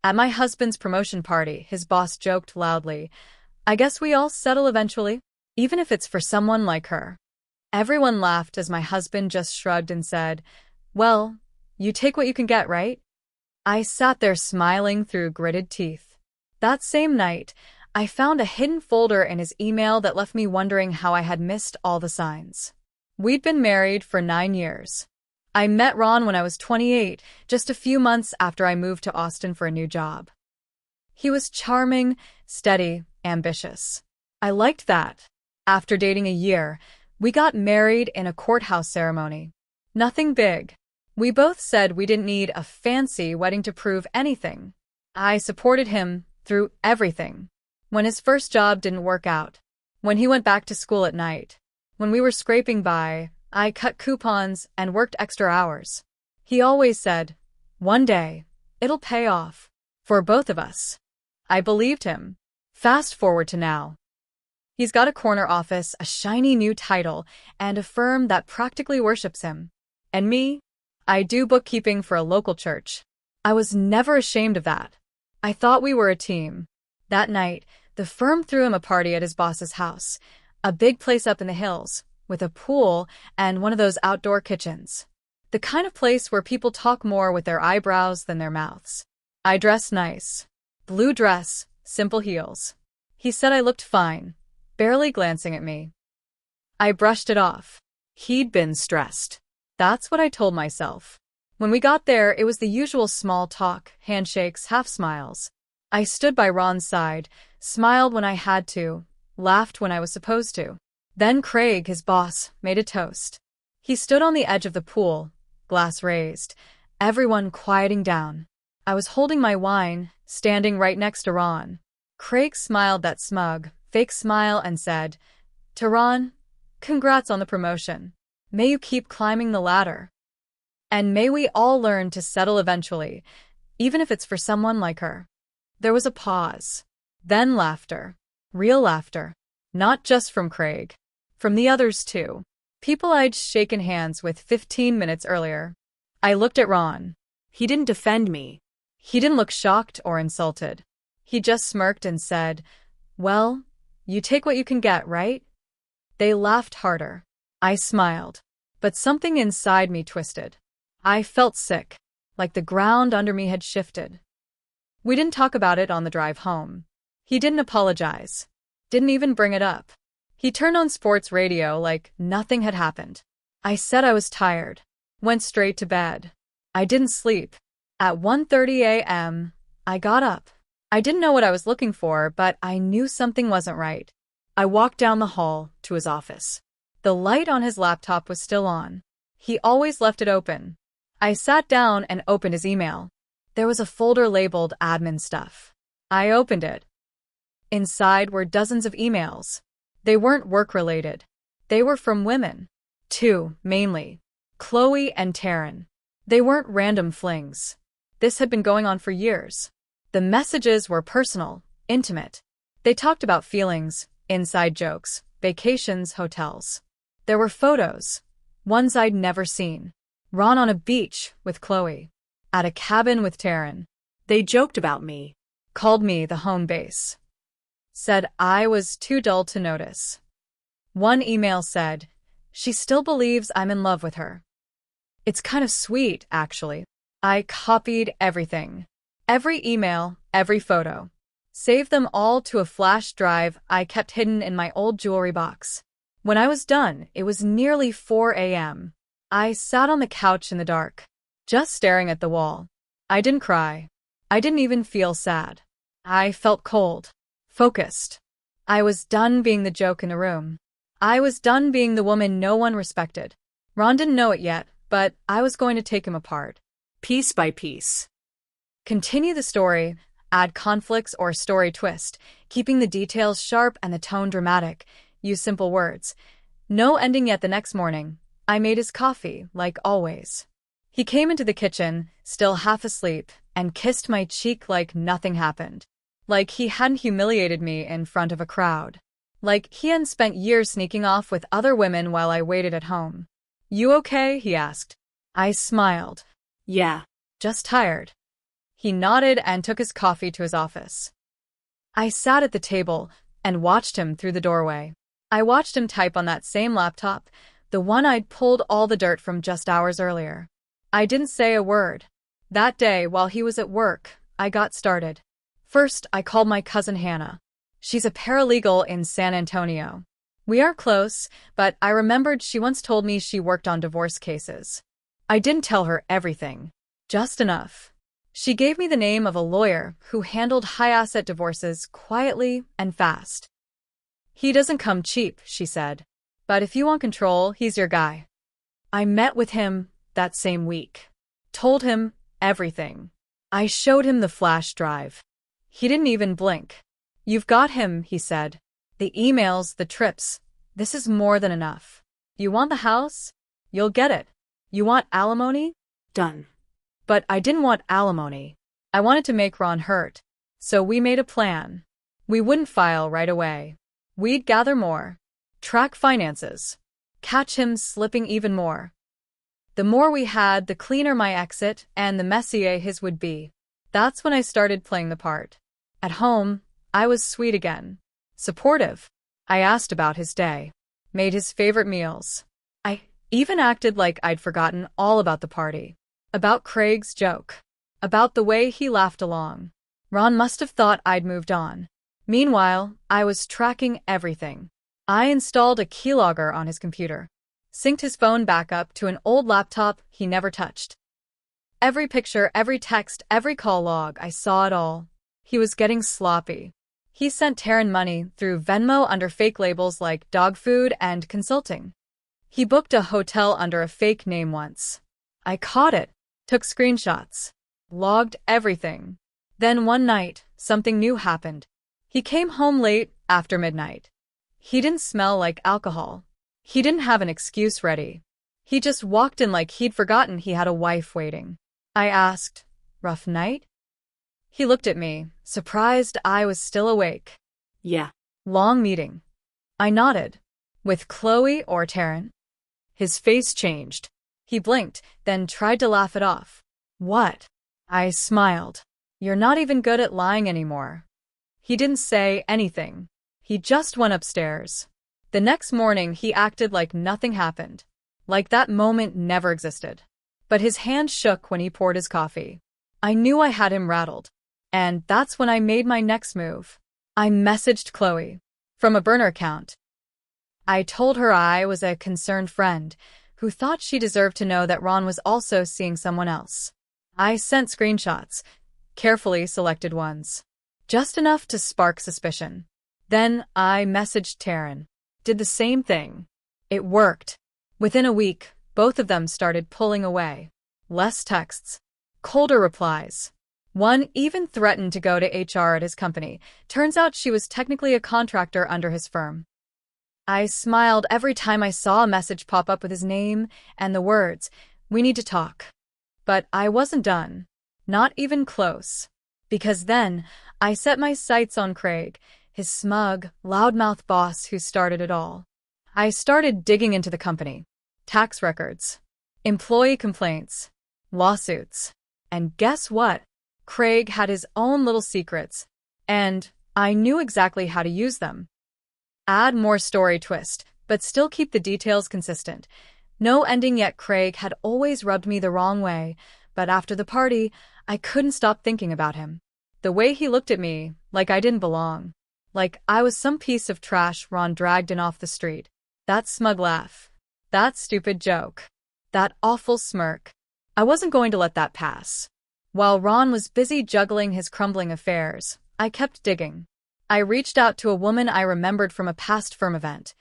At my husband's promotion party, his boss joked loudly, "I guess we all settle eventually, even if it's for someone like her." Everyone laughed as my husband just shrugged and said, "Well, you take what you can get, right?" I sat there smiling through gritted teeth. That same night, I found a hidden folder in his email that left me wondering how I had missed all the signs. We'd been married for 9 years. I met Ron when I was 28, just a few months after I moved to Austin for a new job. He was charming, steady, ambitious. I liked that. After dating a year, we got married in a courthouse ceremony. Nothing big. We both said we didn't need a fancy wedding to prove anything. I supported him through everything. When his first job didn't work out, when he went back to school at night, when we were scraping by, I cut coupons and worked extra hours. He always said, "One day, it'll pay off." For both of us. I believed him. Fast forward to now. He's got a corner office, a shiny new title, and a firm that practically worships him. And me? I do bookkeeping for a local church. I was never ashamed of that. I thought we were a team. That night, the firm threw him a party at his boss's house, a big place up in the hills, with a pool and one of those outdoor kitchens. The kind of place where people talk more with their eyebrows than their mouths. I dressed nice. Blue dress, simple heels. He said I looked fine, barely glancing at me. I brushed it off. He'd been stressed. That's what I told myself. When we got there, it was the usual small talk, handshakes, half smiles. I stood by Ron's side, smiled when I had to, laughed when I was supposed to. Then Craig, his boss, made a toast. He stood on the edge of the pool, glass raised, everyone quieting down. I was holding my wine, standing right next to Ron. Craig smiled that smug, fake smile and said, "To Ron, congrats on the promotion. May you keep climbing the ladder. And may we all learn to settle eventually, even if it's for someone like her." There was a pause. Then laughter. Real laughter. Not just from Craig. From the others too. People I'd shaken hands with 15 minutes earlier. I looked at Ron. He didn't defend me. He didn't look shocked or insulted. He just smirked and said, "Well, you take what you can get, right?" They laughed harder. I smiled. But something inside me twisted. I felt sick, like the ground under me had shifted. We didn't talk about it on the drive home. He didn't apologize. Didn't even bring it up. He turned on sports radio like nothing had happened. I said I was tired. Went straight to bed. I didn't sleep. At 1:30 a.m., I got up. I didn't know what I was looking for, but I knew something wasn't right. I walked down the hall to his office. The light on his laptop was still on. He always left it open. I sat down and opened his email. There was a folder labeled admin stuff. I opened it. Inside were dozens of emails. They weren't work-related. They were from women. 2, mainly. Chloe and Taryn. They weren't random flings. This had been going on for years. The messages were personal, intimate. They talked about feelings, inside jokes, vacations, hotels. There were photos, ones I'd never seen. Ron on a beach with Chloe. At a cabin with Taryn. They joked about me. Called me the home base. Said I was too dull to notice. One email said, "She still believes I'm in love with her." It's kind of sweet, actually. I copied everything. Every email, every photo. Saved them all to a flash drive I kept hidden in my old jewelry box. When I was done, it was nearly 4 a.m. I sat on the couch in the dark, just staring at the wall. I didn't cry. I didn't even feel sad. I felt cold, focused. I was done being the joke in the room. I was done being the woman no one respected. Ron didn't know it yet, but I was going to take him apart, piece by piece. Continue the story, add conflicts or story twist, keeping the details sharp and the tone dramatic. Use simple words. No ending yet. The next morning, I made his coffee, like always. He came into the kitchen, still half asleep, and kissed my cheek like nothing happened. Like he hadn't humiliated me in front of a crowd. Like he hadn't spent years sneaking off with other women while I waited at home. "You okay?" he asked. I smiled. "Yeah, just tired." He nodded and took his coffee to his office. I sat at the table and watched him through the doorway. I watched him type on that same laptop, the one I'd pulled all the dirt from just hours earlier. I didn't say a word. That day, while he was at work, I got started. First, I called my cousin Hannah. She's a paralegal in San Antonio. We aren't close, but I remembered she once told me she worked on divorce cases. I didn't tell her everything, just enough. She gave me the name of a lawyer who handled high-asset divorces quietly and fast. He doesn't come cheap, she said. But if you want control, he's your guy. I met with him that same week. Told him everything. I showed him the flash drive. He didn't even blink. You've got him, he said. The emails, the trips. This is more than enough. You want the house? You'll get it. You want alimony? Done. But I didn't want alimony. I wanted to make Ron hurt. So we made a plan. We wouldn't file right away. We'd gather more. Track finances. Catch him slipping even more. The more we had, the cleaner my exit and the messier his would be. That's when I started playing the part. At home, I was sweet again. Supportive. I asked about his day. Made his favorite meals. I even acted like I'd forgotten all about the party. About Craig's joke. About the way he laughed along. Ron must have thought I'd moved on. Meanwhile, I was tracking everything. I installed a keylogger on his computer. Synced his phone back up to an old laptop he never touched. Every picture, every text, every call log, I saw it all. He was getting sloppy. He sent Taryn money through Venmo under fake labels like dog food and consulting. He booked a hotel under a fake name once. I caught it, took screenshots, logged everything. Then one night, something new happened. He came home late after midnight. He didn't smell like alcohol. He didn't have an excuse ready. He just walked in like he'd forgotten he had a wife waiting. I asked, "Rough night?" He looked at me, surprised I was still awake. "Yeah." "Long meeting?" I nodded. "With Chloe or Taryn?" His face changed. He blinked, then tried to laugh it off. "What?" I smiled. "You're not even good at lying anymore." He didn't say anything. He just went upstairs. The next morning, he acted like nothing happened. Like that moment never existed. But his hand shook when he poured his coffee. I knew I had him rattled. And that's when I made my next move. I messaged Chloe. From a burner account. I told her I was a concerned friend who thought she deserved to know that Ron was also seeing someone else. I sent screenshots, carefully selected ones. Just enough to spark suspicion. Then I messaged Taryn. Did the same thing. It worked. Within a week, both of them started pulling away. Less texts. Colder replies. One even threatened to go to HR at his company. Turns out she was technically a contractor under his firm. I smiled every time I saw a message pop up with his name and the words, "We need to talk." But I wasn't done. Not even close. Because then, I set my sights on Craig, his smug, loudmouth boss who started it all. I started digging into the company. Tax records. Employee complaints. Lawsuits. And guess what? Craig had his own little secrets. And I knew exactly how to use them. Add more story twist, but still keep the details consistent. No ending yet. Craig had always rubbed me the wrong way, but after the party, I couldn't stop thinking about him. The way he looked at me, like I didn't belong. Like I was some piece of trash Ron dragged in off the street. That smug laugh. That stupid joke. That awful smirk. I wasn't going to let that pass. While Ron was busy juggling his crumbling affairs, I kept digging. I reached out to a woman I remembered from a past firm event.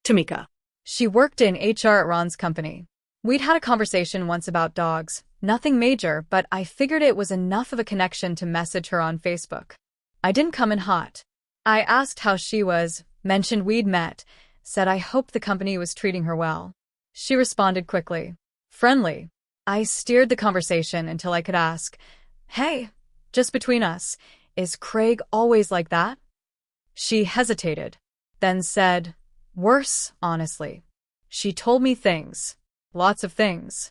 Tamika. She worked in HR at Ron's company. We'd had a conversation once about dogs. Nothing major, but I figured it was enough of a connection to message her on Facebook. I didn't come in hot. I asked how she was, mentioned we'd met, said I hoped the company was treating her well. She responded quickly. Friendly. I steered the conversation until I could ask, "Hey, just between us, is Craig always like that?" She hesitated, then said, "Worse, honestly." She told me things, lots of things.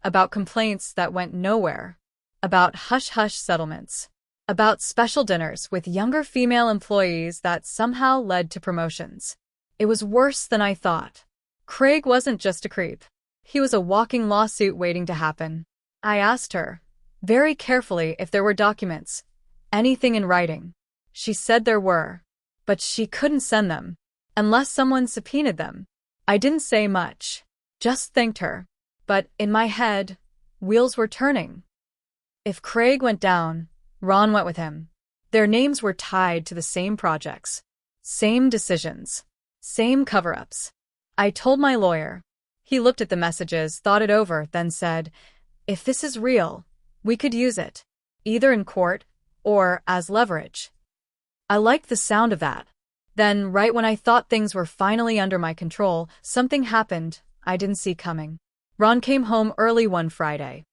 About complaints that went nowhere. about hush-hush settlements, about special dinners with younger female employees that somehow led to promotions. It was worse than I thought. Craig wasn't just a creep. He was a walking lawsuit waiting to happen. I asked her, very carefully, if there were documents, anything in writing. She said there were, but she couldn't send them, unless someone subpoenaed them. I didn't say much, just thanked her. But in my head, wheels were turning. If Craig went down, Ron went with him. Their names were tied to the same projects, same decisions, same cover-ups. I told my lawyer. He looked at the messages, thought it over, then said, if this is real, we could use it, either in court or as leverage. I liked the sound of that. Then, right when I thought things were finally under my control, something happened I didn't see coming. Ron came home early one Friday.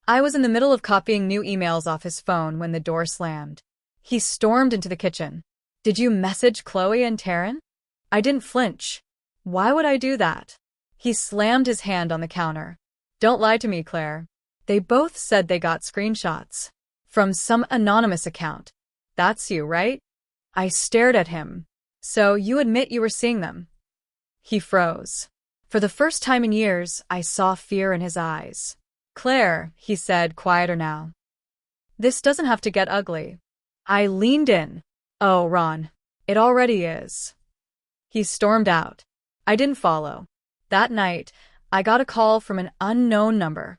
I was in the middle of copying new emails off his phone when the door slammed. He stormed into the kitchen. Did you message Chloe and Taryn? I didn't flinch. Why would I do that? He slammed his hand on the counter. Don't lie to me, Claire. They both said they got screenshots from some anonymous account. That's you, right? I stared at him. So you admit you were seeing them? He froze. For the first time in years, I saw fear in his eyes. Claire, he said, quieter now. This doesn't have to get ugly. I leaned in. Oh, Ron, it already is. He stormed out. I didn't follow. That night, I got a call from an unknown number.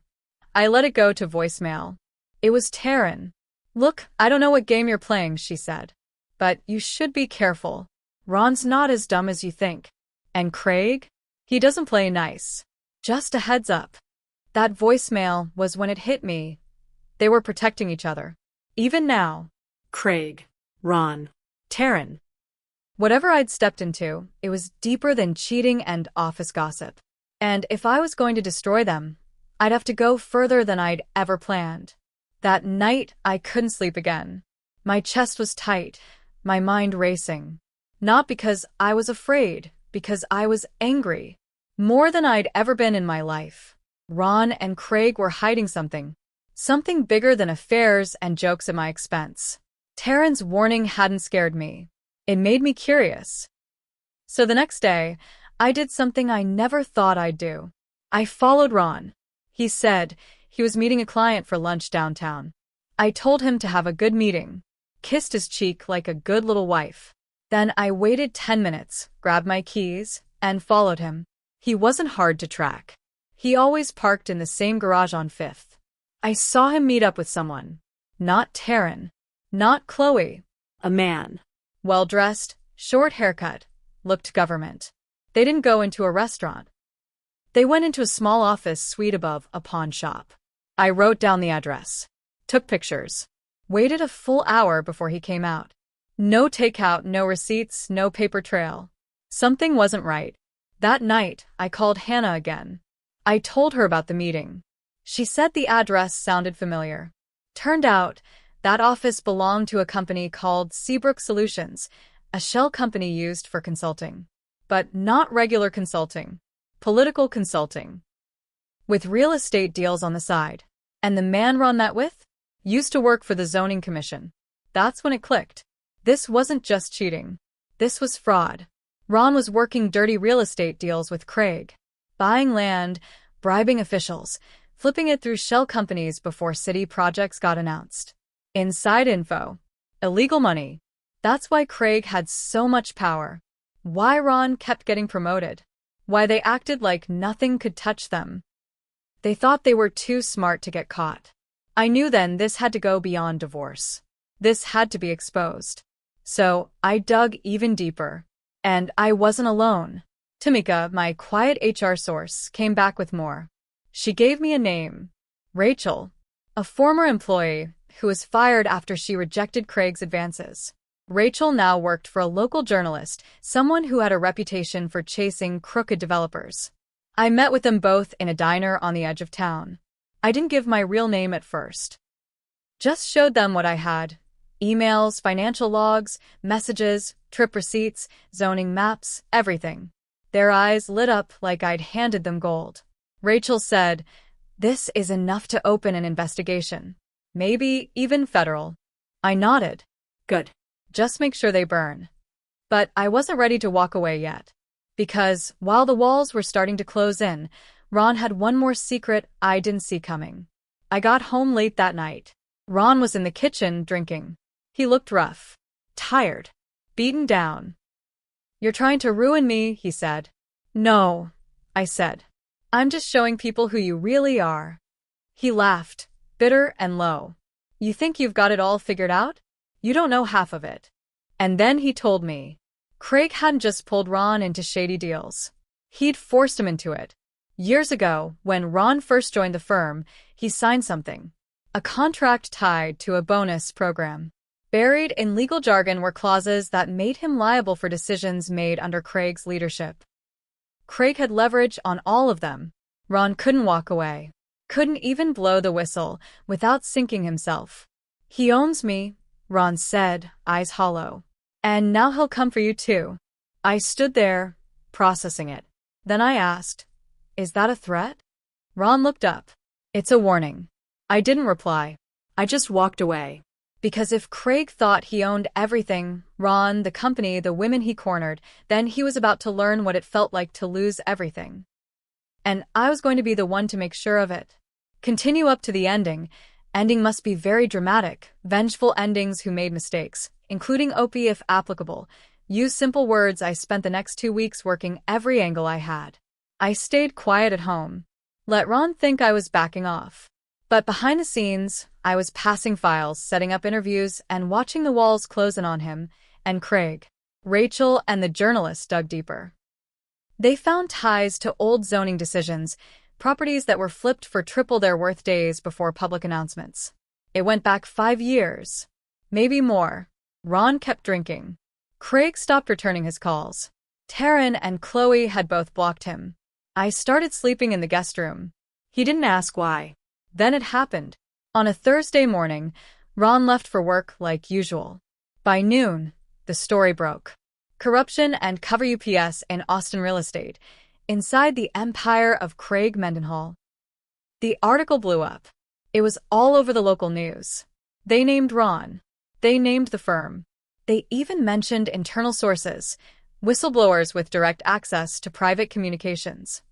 I let it go to voicemail. It was Taryn. Look, I don't know what game you're playing, she said. But you should be careful. Ron's not as dumb as you think. And Craig? He doesn't play nice. Just a heads up. That voicemail was when it hit me. They were protecting each other. Even now. Craig, Ron, Taryn. Whatever I'd stepped into, it was deeper than cheating and office gossip. And if I was going to destroy them, I'd have to go further than I'd ever planned. That night, I couldn't sleep again. My chest was tight, my mind racing. Not because I was afraid, because I was angry. More than I'd ever been in my life. Ron and Craig were hiding something. Something bigger than affairs and jokes at my expense. Taryn's warning hadn't scared me. It made me curious. So the next day, I did something I never thought I'd do. I followed Ron. He said he was meeting a client for lunch downtown. I told him to have a good meeting, kissed his cheek like a good little wife. Then I waited 10 minutes, grabbed my keys, and followed him. He wasn't hard to track. He always parked in the same garage on 5th. I saw him meet up with someone. Not Taryn. Not Chloe. a man. Well-dressed, short haircut, looked government. They didn't go into a restaurant. They went into a small office suite above a pawn shop. I wrote down the address, took pictures, waited a full hour before he came out. No takeout, no receipts, no paper trail. Something wasn't right. That night, I called Hannah again. I told her about the meeting. She said the address sounded familiar. Turned out, that office belonged to a company called Seabrook Solutions, a shell company used for consulting. But not regular consulting. Political consulting. With real estate deals on the side. And the man Ron met with? Used to work for the zoning commission. That's when it clicked. This wasn't just cheating. This was fraud. Ron was working dirty real estate deals with Craig. Buying land, bribing officials, flipping it through shell companies before city projects got announced. Inside info. Illegal money. That's why Craig had so much power. Why Ron kept getting promoted. Why they acted like nothing could touch them. They thought they were too smart to get caught. I knew then this had to go beyond divorce. This had to be exposed. So I dug even deeper. And I wasn't alone. Tamika, my quiet HR source, came back with more. She gave me a name. Rachel, a former employee who was fired after she rejected Craig's advances. Rachel now worked for a local journalist, someone who had a reputation for chasing crooked developers. I met with them both in a diner on the edge of town. I didn't give my real name at first. Just showed them what I had. Emails, financial logs, messages, trip receipts, zoning maps, everything. Their eyes lit up like I'd handed them gold. Rachel said, "This is enough to open an investigation." Maybe even federal. I nodded. Good. Just make sure they burn. But I wasn't ready to walk away yet. Because, while the walls were starting to close in, Ron had one more secret I didn't see coming. I got home late that night. Ron was in the kitchen drinking. He looked rough. Tired. Beaten down. "You're trying to ruin me," he said. "No," I said. "I'm just showing people who you really are." He laughed, bitter and low. "You think you've got it all figured out? You don't know half of it." And then he told me. Craig hadn't just pulled Ron into shady deals. He'd forced him into it. Years ago, when Ron first joined the firm, he signed something. A contract tied to a bonus program. Buried in legal jargon were clauses that made him liable for decisions made under Craig's leadership. Craig had leverage on all of them. Ron couldn't walk away. Couldn't even blow the whistle without sinking himself. "He owns me," Ron said, eyes hollow. "And now he'll come for you too." I stood there, processing it. Then I asked, "Is that a threat?" Ron looked up. "It's a warning." I didn't reply. I just walked away. Because if Craig thought he owned everything, Ron, the company, the women he cornered, then he was about to learn what it felt like to lose everything. And I was going to be the one to make sure of it. Continue up to the ending. Ending must be very dramatic, vengeful endings who made mistakes, including OP if applicable. Use simple words. I spent the next 2 weeks working every angle I had. I stayed quiet at home. Let Ron think I was backing off. But behind the scenes, I was passing files, setting up interviews, and watching the walls close in on him, and Craig. Rachel and the journalist dug deeper. They found ties to old zoning decisions, properties that were flipped for triple their worth days before public announcements. It went back 5 years. Maybe more. Ron kept drinking. Craig stopped returning his calls. Taryn and Chloe had both blocked him. I started sleeping in the guest room. He didn't ask why. Then it happened. On a Thursday morning, Ron left for work like usual. By noon, the story broke. Corruption and cover UPS in Austin real estate, inside the empire of Craig Mendenhall. The article blew up. It was all over the local news. They named Ron. They named the firm. They even mentioned internal sources, whistleblowers with direct access to private communications.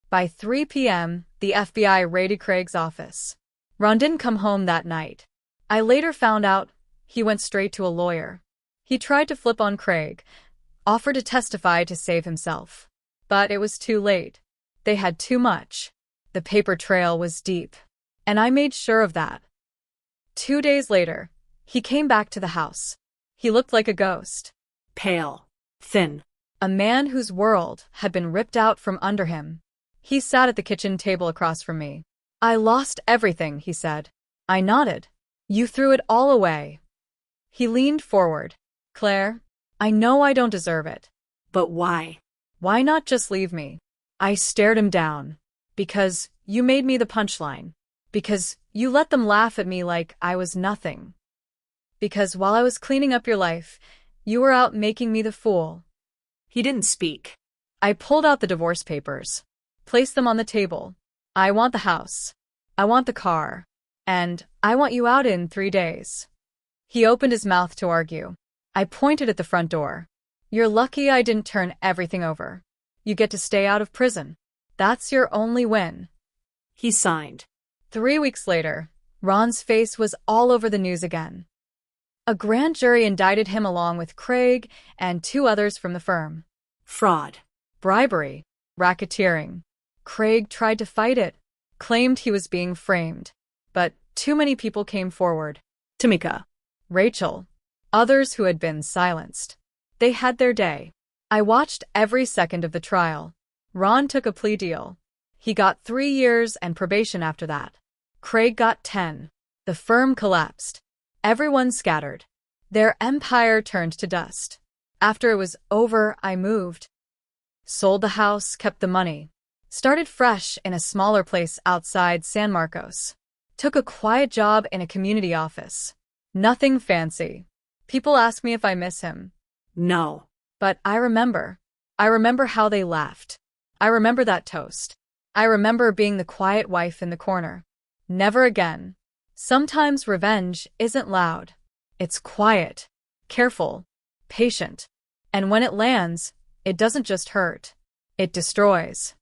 By 3 p.m., the FBI raided Craig's office. Ron didn't come home that night. I later found out he went straight to a lawyer. He tried to flip on Craig, offered to testify to save himself. But it was too late. They had too much. The paper trail was deep. And I made sure of that. 2 days later, he came back to the house. He looked like a ghost. Pale. Thin. A man whose world had been ripped out from under him. He sat at the kitchen table across from me. "I lost everything," he said. I nodded. "You threw it all away." He leaned forward. "Claire, I know I don't deserve it. But why? Why not just leave me?" I stared him down. "Because you made me the punchline. Because you let them laugh at me like I was nothing. Because while I was cleaning up your life, you were out making me the fool." He didn't speak. I pulled out the divorce papers. Placed them on the table. "I want the house. I want the car. And I want you out in 3 days." He opened his mouth to argue. I pointed at the front door. "You're lucky I didn't turn everything over. You get to stay out of prison. That's your only win." He signed. 3 weeks later, Ron's face was all over the news again. A grand jury indicted him along with Craig and 2 others from the firm. Fraud. Bribery. Racketeering. Craig tried to fight it, claimed he was being framed. But too many people came forward. Tamika. Rachel. Others who had been silenced. They had their day. I watched every second of the trial. Ron took a plea deal. He got 3 years and probation after that. Craig got 10. The firm collapsed. Everyone scattered. Their empire turned to dust. After it was over, I moved. Sold the house, kept the money. Started fresh in a smaller place outside San Marcos. Took a quiet job in a community office. Nothing fancy. People ask me if I miss him. No. But I remember. I remember how they laughed. I remember that toast. I remember being the quiet wife in the corner. Never again. Sometimes revenge isn't loud. It's quiet, careful, patient. And when it lands, it doesn't just hurt. It destroys.